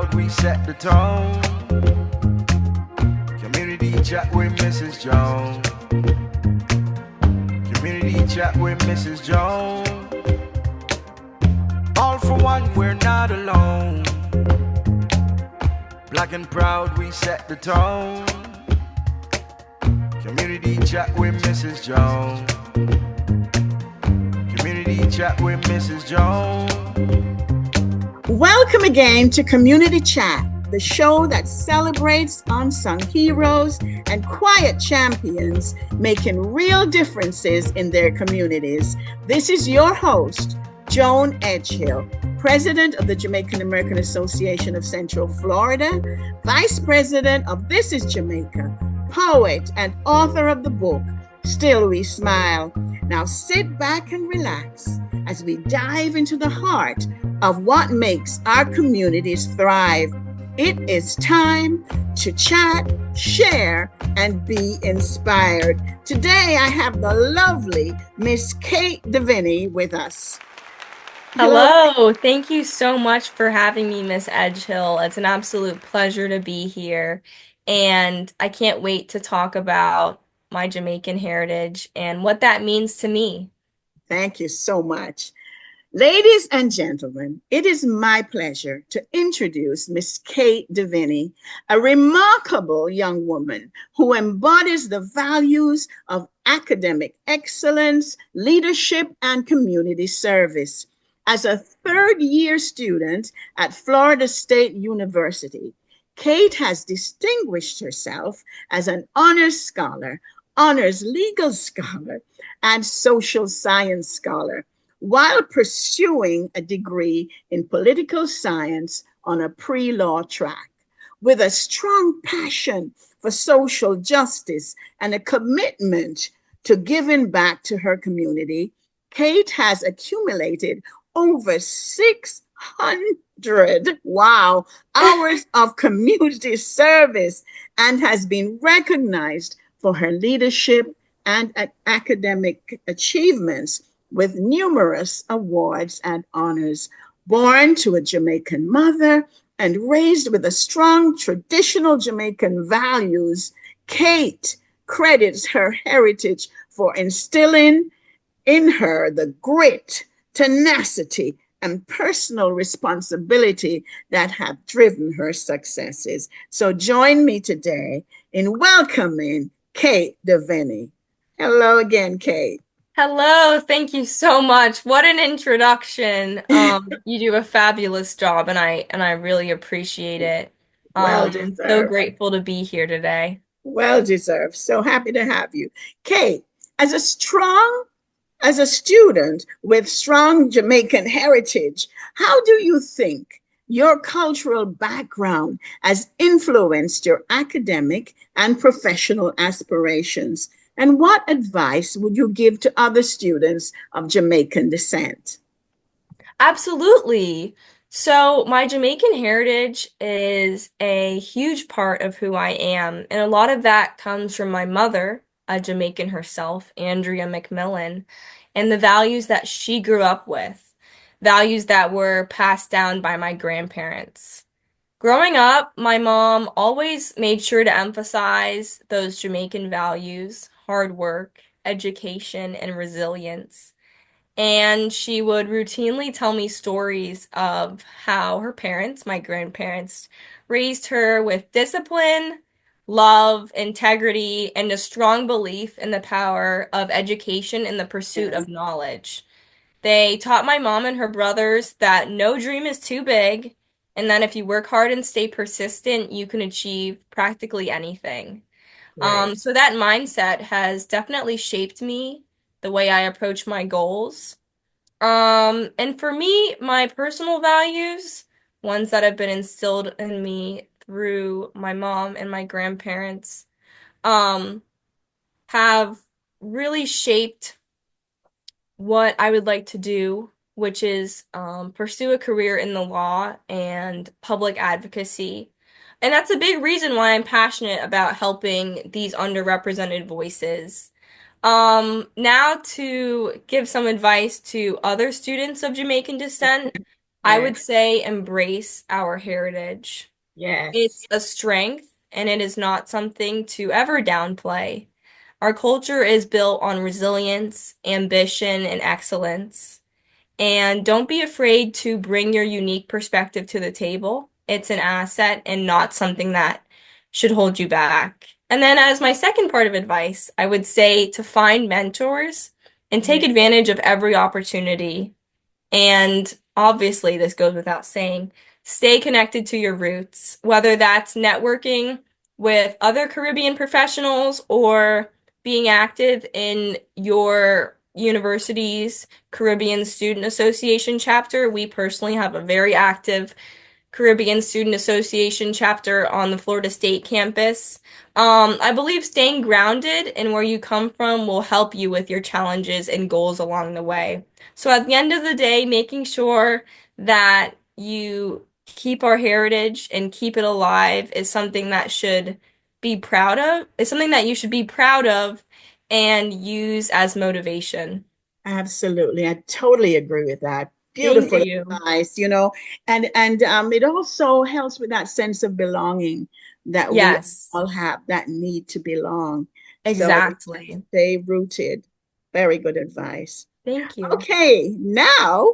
proud, we set the tone. Community chat with Mrs. Jones. Community chat with Mrs. Jones. All for one, we're not alone. Black and proud, we set the tone. Community chat with Mrs. Jones. Community chat with Mrs. Jones. Welcome again to Community Chat, the show that celebrates unsung heroes and quiet champions making real differences in their communities. This is your host, Joan Edgehill, President of the Jamaican American Association of Central Florida, Vice President of This is Jamaica, poet and author of the book, Still We Smile. Now sit back and relax as we dive into the heart of what makes our communities thrive. It is time to chat, share, and be inspired. Today, I have the lovely Miss Kate Deviney with us. Hello. Thank you so much for having me, Miss Edgehill. It's an absolute pleasure to be here. And I can't wait to talk about my Jamaican heritage and what that means to me. Thank you so much. Ladies and gentlemen, it is my pleasure to introduce Miss Kate Deviney, a remarkable young woman who embodies the values of academic excellence, leadership, and community service. As a third-year student at Florida State University, Kate has distinguished herself as an honors scholar, honors legal scholar, and social science scholar, while pursuing a degree in political science on a pre-law track. With a strong passion for social justice and a commitment to giving back to her community, Kate has accumulated over 600 hours of community service and has been recognized for her leadership and academic achievements with numerous awards and honors. Born to a Jamaican mother and raised with a strong traditional Jamaican values, Kate credits her heritage for instilling in her the grit, tenacity, and personal responsibility that have driven her successes. So join me today in welcoming Kate Deviney. Hello again, Kate. Hello, thank you so much. What an introduction. You do a fabulous job and I really appreciate it. Well So deserved. grateful to be here today. Well deserved. So happy to have you. Kate, as a student with strong Jamaican heritage, how do you think your cultural background has influenced your academic and professional aspirations? And what advice would you give to other students of Jamaican descent? Absolutely. So my Jamaican heritage is a huge part of who I am, and a lot of that comes from my mother, a Jamaican herself, Andrea McMillan, and the values that she grew up with, values that were passed down by my grandparents. Growing up, my mom always made sure to emphasize those Jamaican values, hard work, education, and resilience. And she would routinely tell me stories of how her parents, my grandparents, raised her with discipline, love, integrity, and a strong belief in the power of education and the pursuit of knowledge. They taught my mom and her brothers that no dream is too big, and that if you work hard and stay persistent, you can achieve practically anything. Right. So that mindset has definitely shaped me, the way I approach my goals. And for me, my personal values, ones that have been instilled in me through my mom and my grandparents, um, have really shaped what I would like to do, which is pursue a career in the law and public advocacy. And that's a big reason why I'm passionate about helping these underrepresented voices. Now to give some advice to other students of Jamaican descent, I Yes. would say embrace our heritage. Yes. It's a strength and it is not something to ever downplay. Our culture is built on resilience, ambition, and excellence. And don't be afraid to bring your unique perspective to the table. It's an asset and not something that should hold you back. And then, as my second part of advice, I would say to find mentors and take Yeah. advantage of every opportunity. And obviously, this goes without saying, stay connected to your roots, whether that's networking with other Caribbean professionals or being active in your university's Caribbean Student Association chapter. We personally have a very active Caribbean Student Association chapter on the Florida State campus. I believe staying grounded in where you come from will help you with your challenges and goals along the way. So at the end of the day, making sure that you keep our heritage and keep it alive is something that should be proud of, is something that you should be proud of and use as motivation. Absolutely. I totally agree with that. Thank Beautiful you. advice, and it also helps with that sense of belonging that we Yes, all have, that need to belong. So we have to exactly. stay rooted. Very good advice. Thank you. Okay, now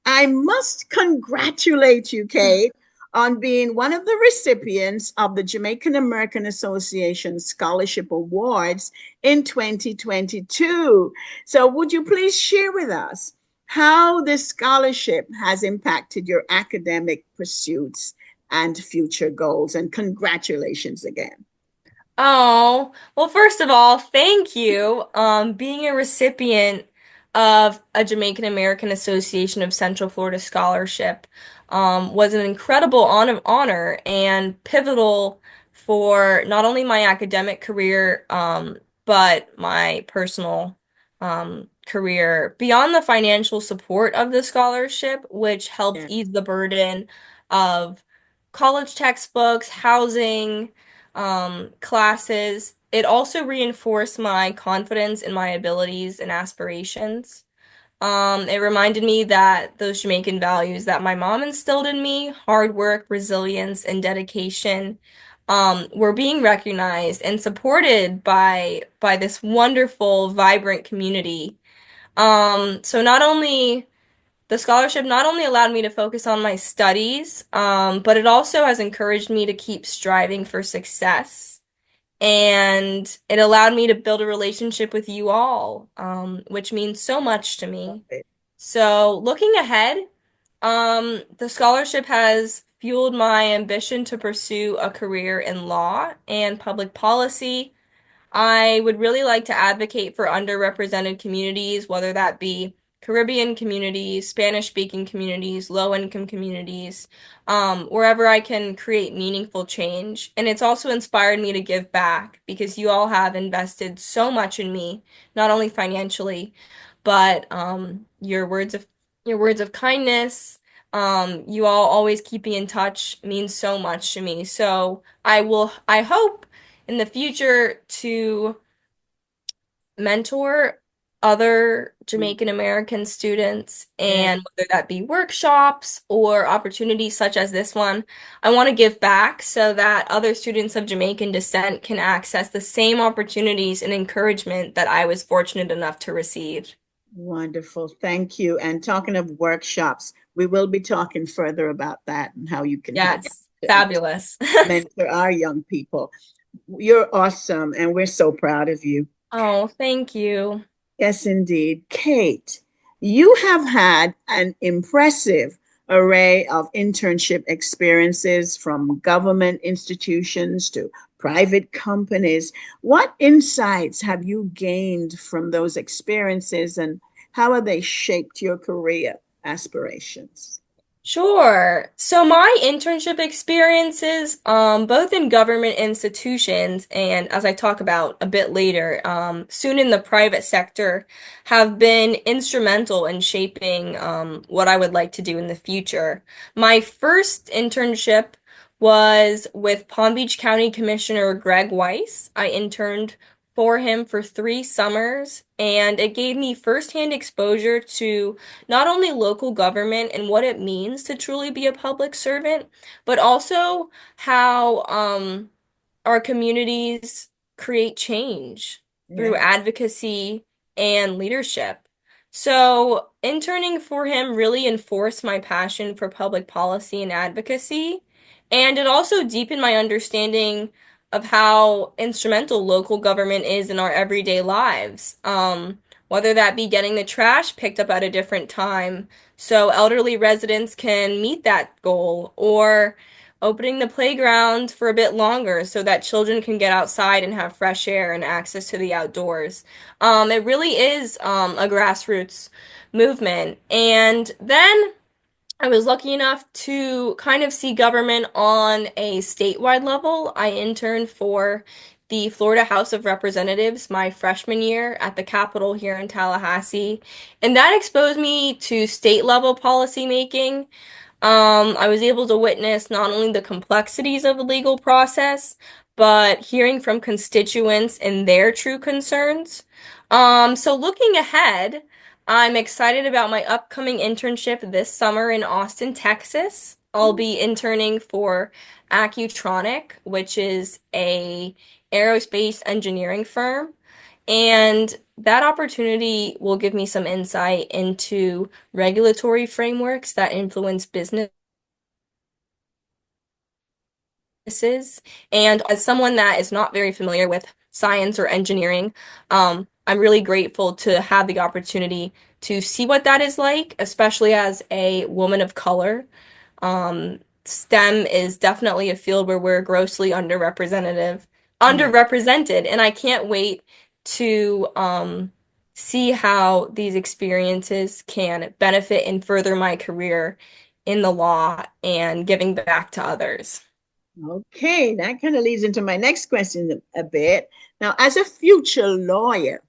I must congratulate you, Kate, on being one of the recipients of the Jamaican American Association Scholarship Awards in 2022. So, would you please share with us how this scholarship has impacted your academic pursuits and future goals? And congratulations again. Oh, well, first of all, thank you. Being a recipient of a Jamaican American Association of Central Florida Scholarship, was an incredible honor and pivotal for not only my academic career, but my personal, career. Beyond the financial support of the scholarship, which helped Yeah, ease the burden of college textbooks, housing, classes. It also reinforced my confidence in my abilities and aspirations. It reminded me that those Jamaican values that my mom instilled in me, hard work, resilience, and dedication, were being recognized and supported by this wonderful, vibrant community. So not only the scholarship not only allowed me to focus on my studies, but it also has encouraged me to keep striving for success. And it allowed me to build a relationship with you all, which means so much to me. So looking ahead, the scholarship has fueled my ambition to pursue a career in law and public policy. I would really like to advocate for underrepresented communities, whether that be Caribbean communities, Spanish-speaking communities, low-income communities, wherever I can create meaningful change. And it's also inspired me to give back because you all have invested so much in me, not only financially, but your words of kindness. You all always keeping in touch means so much to me. So I hope in the future to mentor other Jamaican American students, yeah. and whether that be workshops or opportunities such as this one, I want to give back so that other students of Jamaican descent can access the same opportunities and encouragement that I was fortunate enough to receive. Wonderful. Thank you. And talking of workshops, we will be talking further about that and how you can help Yes, to fabulous. mentor our young people. You're awesome, and we're so proud of you. Oh, thank you. Yes, indeed. Kate, you have had an impressive array of internship experiences from government institutions to private companies. What insights have you gained from those experiences, and how have they shaped your career aspirations? Sure. So my internship experiences, both in government institutions and as I talk about a bit later, soon in the private sector, have been instrumental in shaping what I would like to do in the future. My first internship was with Palm Beach County Commissioner Greg Weiss. I interned for him for 3 summers, and it gave me firsthand exposure to not only local government and what it means to truly be a public servant, but also how our communities create change through Yeah. advocacy and leadership. So, interning for him really enforced my passion for public policy and advocacy, and it also deepened my understanding of how instrumental local government is in our everyday lives. Whether that be getting the trash picked up at a different time so elderly residents can meet that goal, or opening the playground for a bit longer so that children can get outside and have fresh air and access to the outdoors. It really is a grassroots movement. And then I was lucky enough to kind of see government on a statewide level. I interned for the Florida House of Representatives my freshman year at the Capitol here in Tallahassee, and that exposed me to state level policy making. I was able to witness not only the complexities of the legal process, but hearing from constituents and their true concerns. So looking ahead, I'm excited about my upcoming internship this summer in Austin, Texas. I'll be interning for Accutronic, which is a aerospace engineering firm. And that opportunity will give me some insight into regulatory frameworks that influence businesses. And as someone that is not very familiar with science or engineering, I'm really grateful to have the opportunity to see what that is like, especially as a woman of color. STEM is definitely a field where we're grossly Yeah. underrepresented, and I can't wait to see how these experiences can benefit and further my career in the law and giving back to others. Okay, that kind of leads into my next question a bit. Now, as a future lawyer,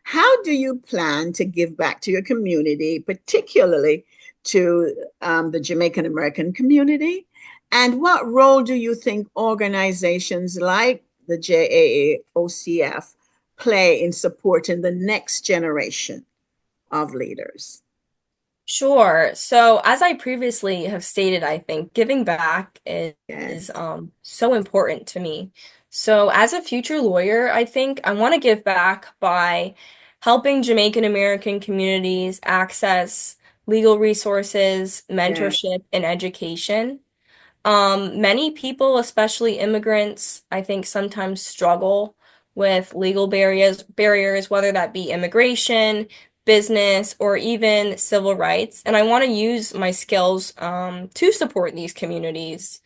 how do you plan to give back to your community, particularly to the Jamaican American community? And what role do you think organizations like the JAAOCF play in supporting the next generation of leaders? Sure. So, as I previously have stated, I think giving back is Yes, so important to me. So, as a future lawyer, I think I want to give back by helping Jamaican American communities access legal resources, yes, mentorship, and education. Many people, especially immigrants, I think sometimes struggle with legal barriers, whether that be immigration, business, or even civil rights. And I want to use my skills to support these communities.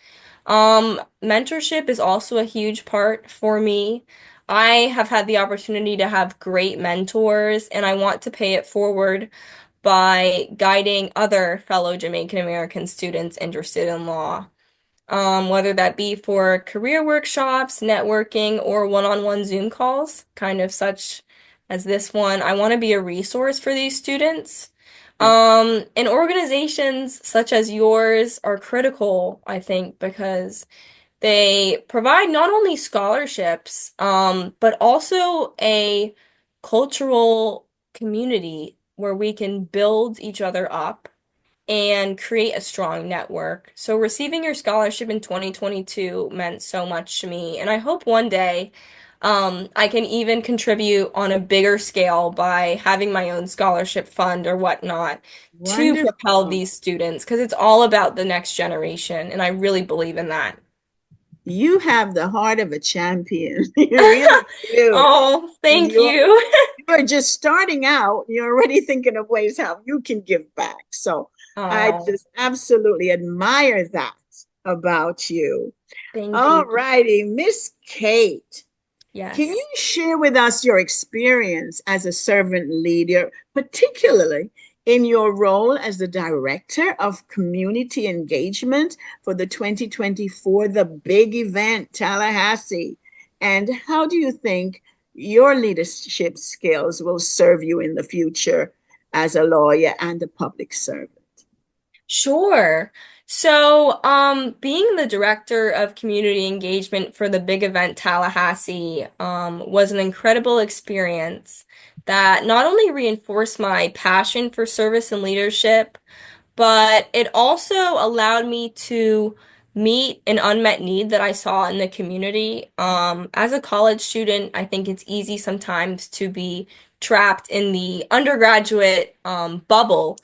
Mentorship is also a huge part for me. I have had the opportunity to have great mentors, and I want to pay it forward by guiding other fellow Jamaican American students interested in law, whether that be for career workshops, networking, or one-on-one Zoom calls, kind of such as this one. I want to be a resource for these students. And organizations such as yours are critical, I think, because they provide not only scholarships, but also a cultural community where we can build each other up and create a strong network. So receiving your scholarship in 2022 meant so much to me, and I hope one day I can even contribute on a bigger scale by having my own scholarship fund or whatnot to propel wonderful. these students because it's all about the next generation, and I really believe in that. You have the heart of a champion. You really do. Oh, And thank you're you. you're just starting out. You're already thinking of ways how you can give back. So I Oh, just absolutely admire that about you. thank All you. righty, Miss Kate. Can you Yes. share with us your experience as a servant leader, particularly in your role as the Director of Community Engagement for the 2024, the big event, Tallahassee? And how do you think your leadership skills will serve you in the future as a lawyer and a public servant? Sure. Being the director of community engagement for the big event Tallahassee, was an incredible experience that not only reinforced my passion for service and leadership, but it also allowed me to meet an unmet need that I saw in the community. As a college student, I think it's easy sometimes to be trapped in the undergraduate, bubble.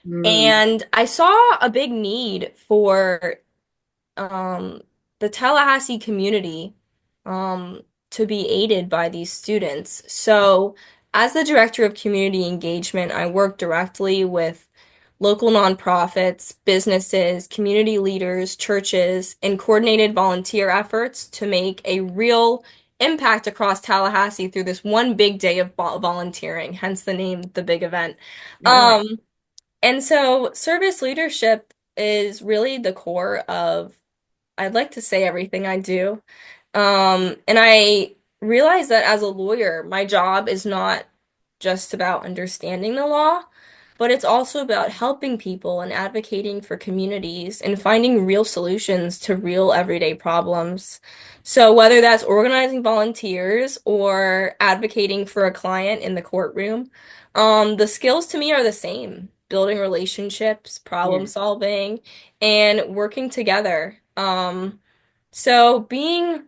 Mm, And I saw a big need for um, the Tallahassee community um, to be aided by these students. So, as the director of community engagement, I work directly with local nonprofits, businesses, community leaders, churches, and coordinated volunteer efforts to make a real impact across Tallahassee through this one big day of volunteering, hence the name, the big event. right. Um, and so service leadership is really the core of, I'd like to say, everything I do. And I realize that as a lawyer, my job is not just about understanding the law, but it's also about helping people and advocating for communities and finding real solutions to real everyday problems. So whether that's organizing volunteers or advocating for a client in the courtroom, the skills to me are the same: building relationships, problem Yeah, solving, and working together. So being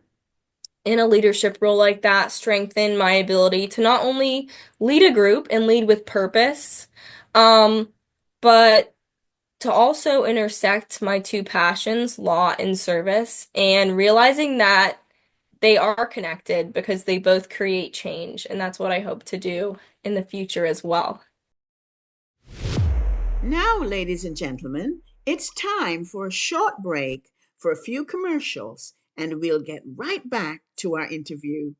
in a leadership role like that strengthened my ability to not only lead a group and lead with purpose, um, but to also intersect my two passions, law and service, and realizing that they are connected because they both create change. And that's what I hope to do in the future as well. now, ladies and gentlemen, it's time for a short break for a few commercials, and we'll get right back to our interview.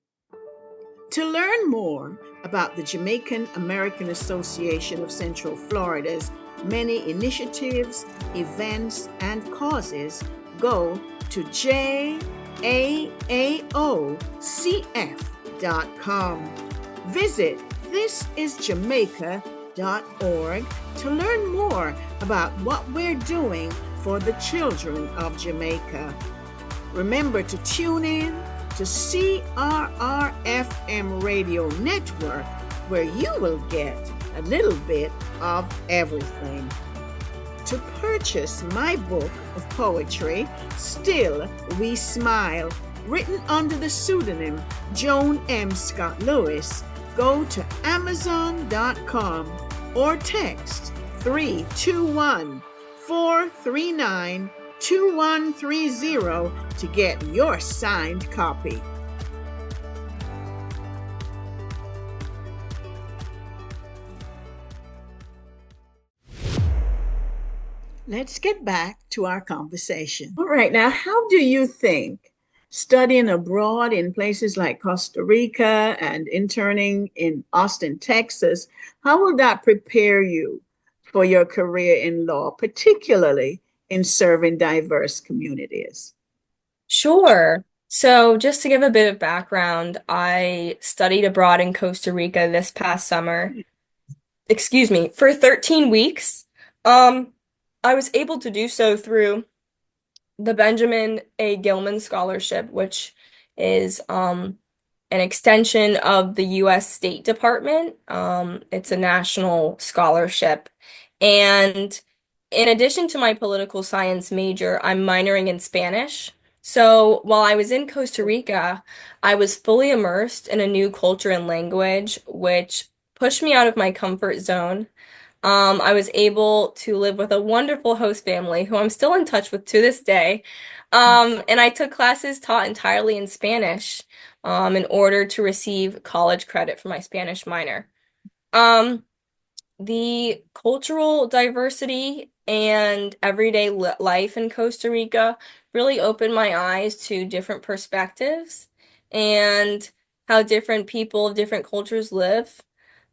To learn more about the Jamaican American Association of Central Florida's many initiatives, events, and causes, go to JAAOCF.com. Visit thisisjamaica.org to learn more about what we're doing for the children of Jamaica. Remember to tune in to CRRFM Radio Network, where you will get a little bit of everything. To purchase my book of poetry, Still We Smile, written under the pseudonym Joan M. Scott Lewis, go to Amazon.com or text 321-439-2130 to get your signed copy. Let's get back to our conversation. All right, now, how do you think studying abroad in places like Costa Rica and interning in Austin, Texas, how will that prepare you for your career in law, particularly in serving diverse communities? Sure. So, just to give a bit of background, I studied abroad in Costa Rica this past summer. Excuse me, for 13 weeks. Um, I was able to do so through the Benjamin A. Gilman Scholarship, which is an extension of the U.S. State Department. It's a national scholarship. And in addition to my political science major, I'm minoring in Spanish. So while I was in Costa Rica, I was fully immersed in a new culture and language, which pushed me out of my comfort zone. I was able to live with a wonderful host family who I'm still in touch with to this day. And I took classes taught entirely in Spanish, in order to receive college credit for my Spanish minor. Um, the cultural diversity and everyday life in Costa Rica really opened my eyes to different perspectives and how different people of different cultures live.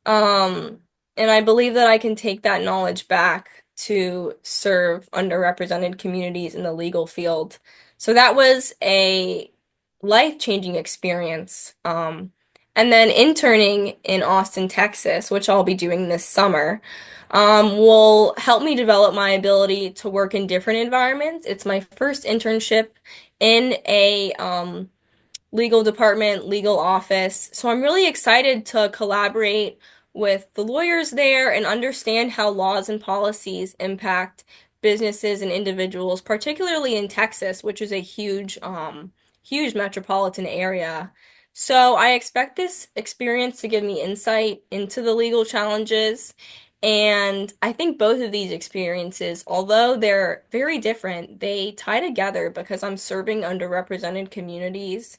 Um, and I believe that I can take that knowledge back to serve underrepresented communities in the legal field. So that was a life-changing experience. And then interning in Austin, Texas, which I'll be doing this summer, will help me develop my ability to work in different environments. It's my first internship in a legal department, legal office. So I'm really excited to collaborate with the lawyers there and understand how laws and policies impact businesses and individuals, particularly in Texas, which is a huge metropolitan area. So I expect this experience to give me insight into the legal challenges. And I think both of these experiences, although they're very different, they tie together because I'm serving underrepresented communities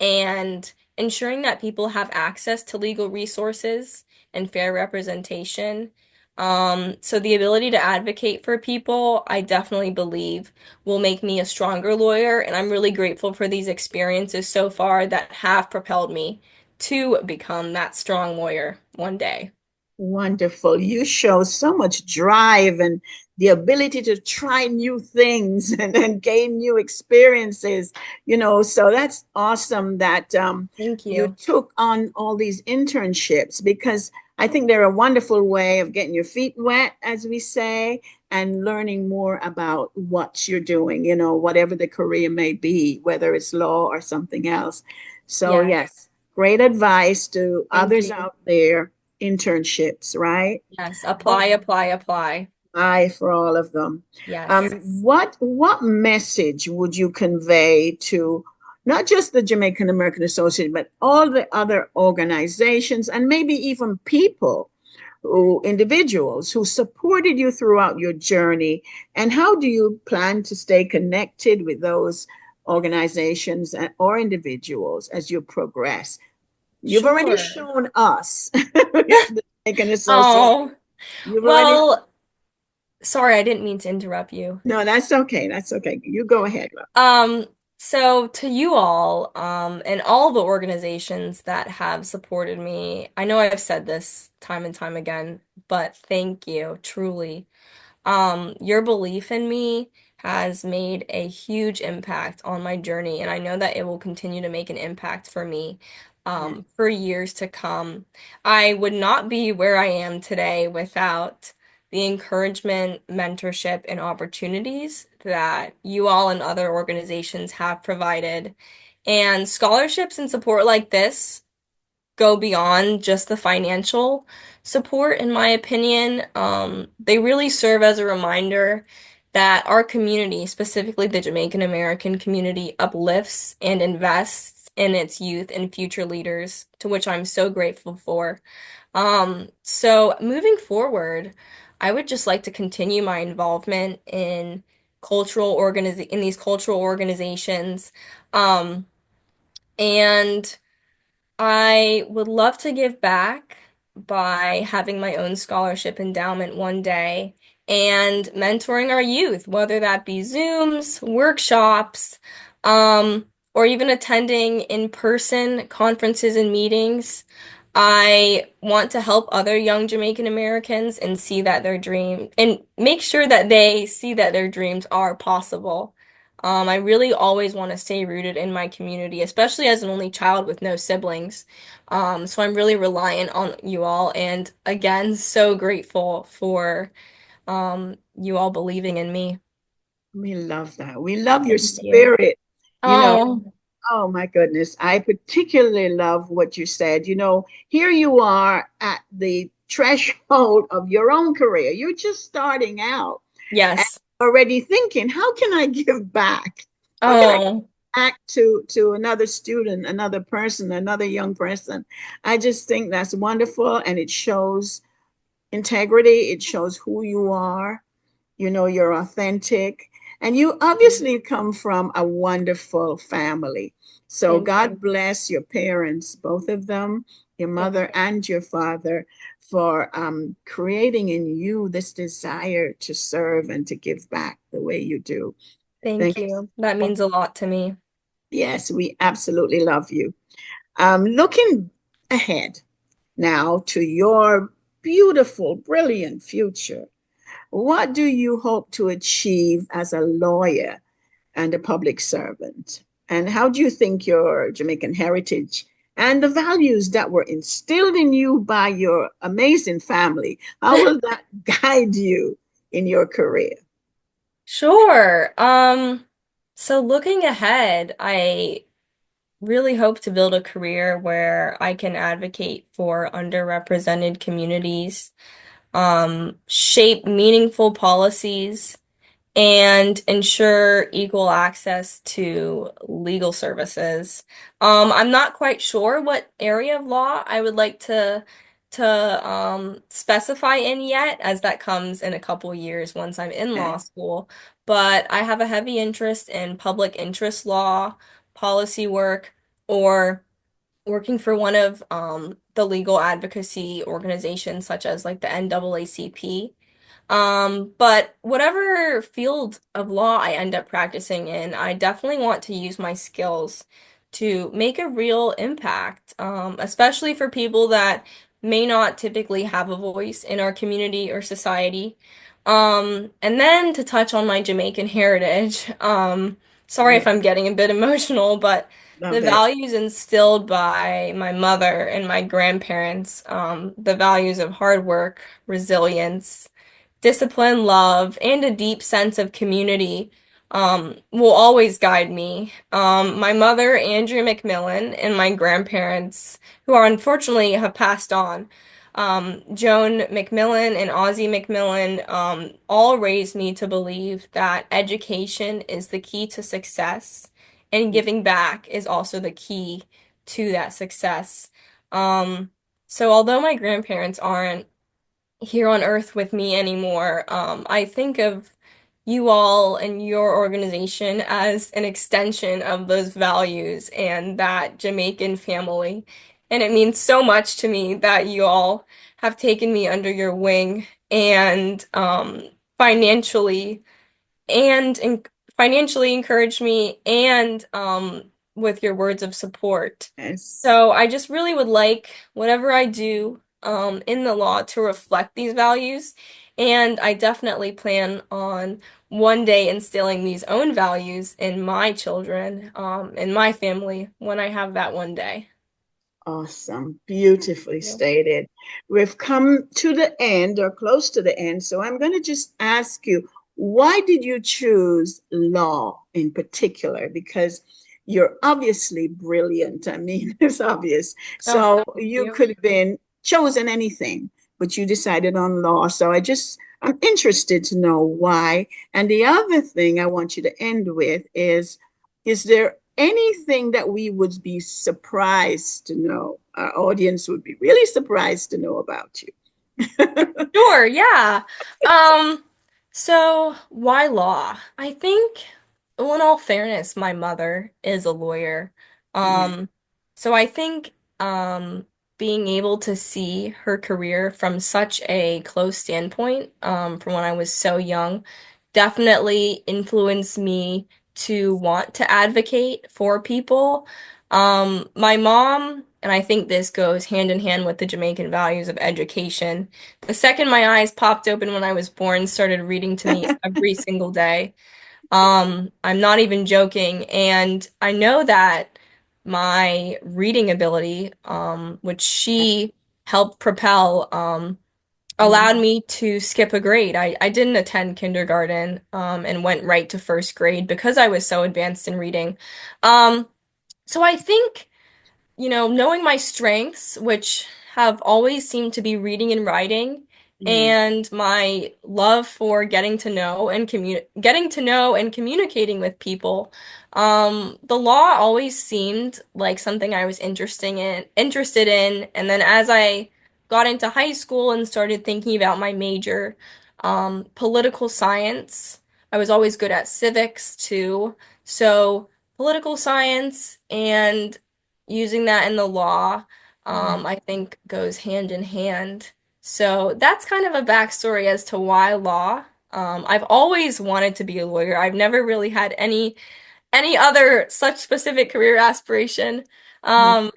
and ensuring that people have access to legal resources and fair representation. So the ability to advocate for people, I definitely believe will make me a stronger lawyer, and I'm really grateful for these experiences so far that have propelled me to become that strong lawyer one day. Wonderful. You show so much drive and the ability to try new things and gain new experiences, so that's awesome that Thank you you. took on all these internships because I think they're a wonderful way of getting your feet wet, as we say, and learning more about what you're doing, whatever the career may be, whether it's law or something else. So, Yes. yes, great advice to Thank others you. out there, internships, right? Yes. What Apply, apply, apply. I for all of them. Yes. What message would you convey to not just the Jamaican American Association, but all the other organizations and maybe even people who individuals who supported you throughout your journey? And how do you plan to stay connected with those organizations or individuals as you progress? You've already Sure. shown us the Jamaican Association. Oh, You've already well, sorry, I didn't mean to interrupt you. No, that's okay. That's okay. You go ahead, love. Um, so to you all, and all the organizations that have supported me, I know I've said this time and time again, but thank you, truly. Your belief in me has made a huge impact on my journey, and I know that it will continue to make an impact for me, Yeah. for years to come. I would not be where I am today without the encouragement, mentorship, and opportunities that you all and other organizations have provided. And scholarships and support like this go beyond just the financial support, in my opinion. They really serve as a reminder that our community, specifically the Jamaican American community, uplifts and invests in its youth and future leaders, to which I'm so grateful for. So moving forward, I would just like to continue my involvement in in these cultural organizations. Um, and I would love to give back by having my own scholarship endowment one day and mentoring our youth, whether that be Zooms, workshops, or even attending in-person conferences and meetings. I want to help other young Jamaican Americans and see that their dream and make sure that they see that their dreams are possible. I really always want to stay rooted in my community, especially as an only child with no siblings. So I'm really reliant on you all, and again, so grateful for you all believing in me. We love that. We love your Thank you. spirit. You know, Oh, oh my goodness. I particularly love what you said. Here you are at the threshold of your own career. You're just starting out and yes. already thinking, how can I give back? How can I give Oh, back to another student, another person, another young person? I just think that's wonderful and it shows integrity. It shows who you are. You're authentic. And you obviously come from a wonderful family. So thank God you. bless your parents, both of them, your Thank mother you. and your father, for creating in you this desire to serve and to give back the way you do. Thank Thank you you. That so much. means a lot to me. Yes, we absolutely love you. Looking ahead now to your beautiful, brilliant future. What do you hope to achieve as a lawyer and a public servant? And how do you think your Jamaican heritage and the values that were instilled in you by your amazing family, how will that guide you in your career? Sure. So looking ahead, I really hope to build a career where I can advocate for underrepresented communities, shape meaningful policies, and ensure equal access to legal services. I'm not quite sure what area of law I would like to specify in yet, as that comes in a couple years once I'm in law Okay. school. But I have a heavy interest in public interest law, policy work, or working for one of the legal advocacy organizations such as like the NAACP. But whatever field of law I end up practicing in, I definitely want to use my skills to make a real impact, especially for people that may not typically have a voice in our community or society. And then to touch on my Jamaican heritage, sorry if Yeah, I'm getting a bit emotional, but the love it. values instilled by my mother and my grandparents, the values of hard work, resilience, discipline, love, and a deep sense of community will always guide me. My mother, Andrea McMillan, and my grandparents, who are unfortunately have passed on, Joan McMillan and Ozzie McMillan, all raised me to believe that education is the key to success, and giving back is also the key to that success. Um, so although my grandparents aren't here on earth with me anymore. I think of you all and your organization as an extension of those values and that Jamaican family. And it means so much to me that you all have taken me under your wing and financially and financially encouraged me and with your words of support. Yes. So I just really would like whatever I do in the law to reflect these values. And I definitely plan on one day instilling these own values in my children, in my family when I have that one day. Awesome. Beautifully Yeah. stated. We've come to the end or close to the end. So I'm going to just ask you, why did you choose law in particular? Because you're obviously brilliant. I mean, it's obvious. Oh, So thank you you. could have been chosen anything, but you decided on law. So I'm interested to know why. And the other thing I want you to end with is there anything that we would be surprised to know? Our audience would be really surprised to know about you. Sure, yeah. Um, so why law? I think, well, in all fairness, my mother is a lawyer. Yeah. Um, so I think being able to see her career from such a close standpoint, from when I was so young, definitely influenced me to want to advocate for people. My mom, and I think this goes hand in hand with the Jamaican values of education. The second my eyes popped open when I was born, started reading to me every single day. I'm not even joking, and I know that my reading ability, which she helped propel, allowed Mhm. me to skip a grade. I didn't attend kindergarten, and went right to first grade because I was so advanced in reading. Um, so I think knowing my strengths, which have always seemed to be reading and writing, Yeah. and my love for getting to know and communicating with people, the law always seemed like something I was interested in. And then as I got into high school and started thinking about my major, political science, I was always good at civics too. So political science and using that in the law, Yeah. I think goes hand in hand. So that's kind of a backstory as to why law. I've always wanted to be a lawyer. I've never really had any other such specific career aspiration. Yeah. Um,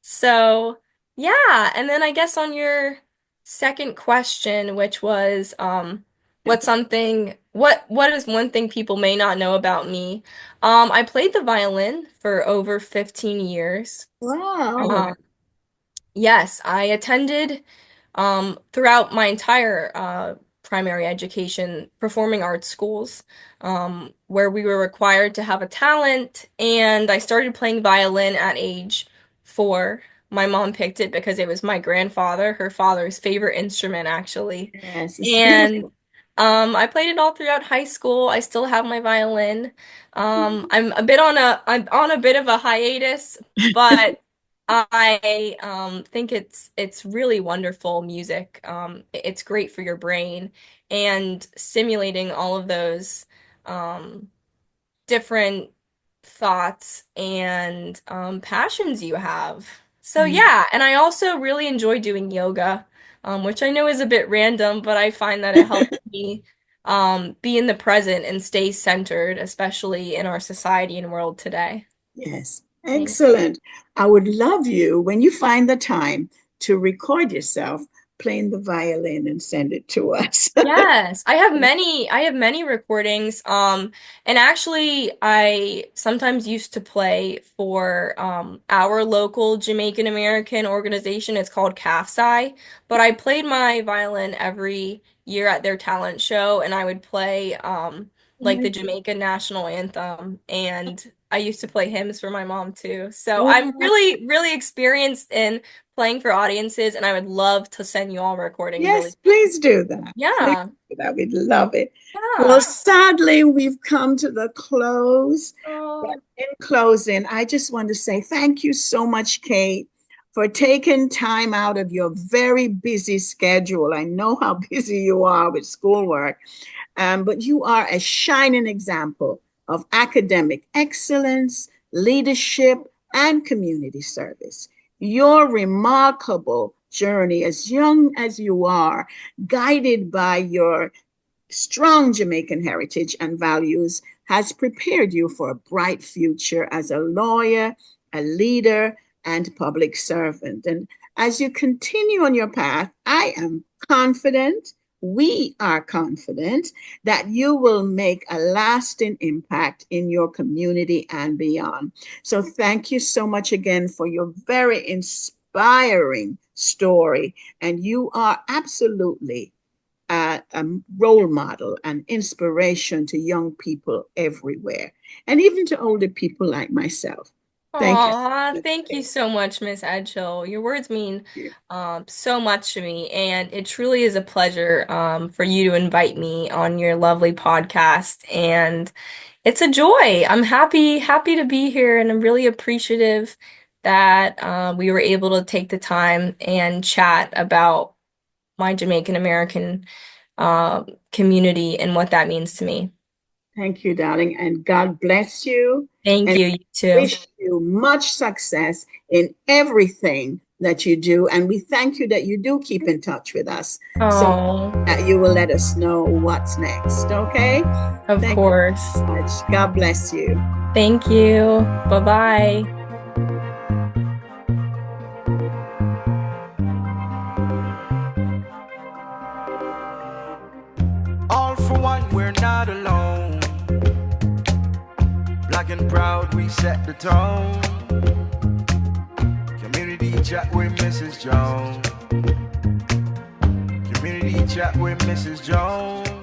so yeah, and then I guess on your second question, which was what is one thing people may not know about me? I played the violin for over 15 years. Wow. Um, yes, I attended throughout my entire primary education performing arts schools, where we were required to have a talent, and I started playing violin at age 4. My mom picked it because it was my grandfather, her father's favorite instrument, actually. Yes, it's And beautiful. I played it all throughout high school. I still have my violin. I'm on a bit of a hiatus, but I think it's really wonderful music. It's great for your brain and stimulating all of those um, different thoughts and passions you have. So Mm. yeah, and I also really enjoy doing yoga, which I know is a bit random, but I find that it helps me be in the present and stay centered, especially in our society and world today. Yes, Thank excellent. I would love you when you find the time to record yourself playing the violin and send it to us. Yes, I have many recordings. And actually I sometimes used to play for our local Jamaican American organization. It's called CAFSI, but I played my violin every year at their talent show, and I would play like the Jamaican national anthem, and I used to play hymns for my mom too. So I'm Oh, really experienced in playing for audiences, and I would love to send you all a recording really. yes, please do that. Please Yeah. do that. We'd love it. Well, Yeah. sadly, we've come to the close. But Oh, in closing, I just want to say thank you so much, Kate, for taking time out of your very busy schedule. I know how busy you are with schoolwork, but you are a shining example of academic excellence, leadership, and community service. Your remarkable journey, as young as you are, guided by your strong Jamaican heritage and values, has prepared you for a bright future as a lawyer, a leader, and public servant. And as you continue on your path, I am confident, we are confident that you will make a lasting impact in your community and beyond. So thank you so much again for your very inspiring story. And you are absolutely a role model and inspiration to young people everywhere, and even to older people like myself. Thank you so aw, much. thank you Kate. so much, Miss Edghill. Your words mean so much to me, and it truly is a pleasure for you to invite me on your lovely podcast. And it's a joy. I'm happy to be here, and I'm really appreciative that we were able to take the time and chat about my Jamaican American community and what that means to me. Thank you, darling, and God bless you. Thank And you, you too. wish you much success in everything that you do. And we thank you that you do keep in touch with us so Oh, that you will let us know what's next. Okay? of Thank you course. so much. God bless you. Thank you. Bye-bye. All for one, we're not alone. Black and proud, we set the tone. Community chat with Mrs. Jones. Community chat with Mrs. Jones.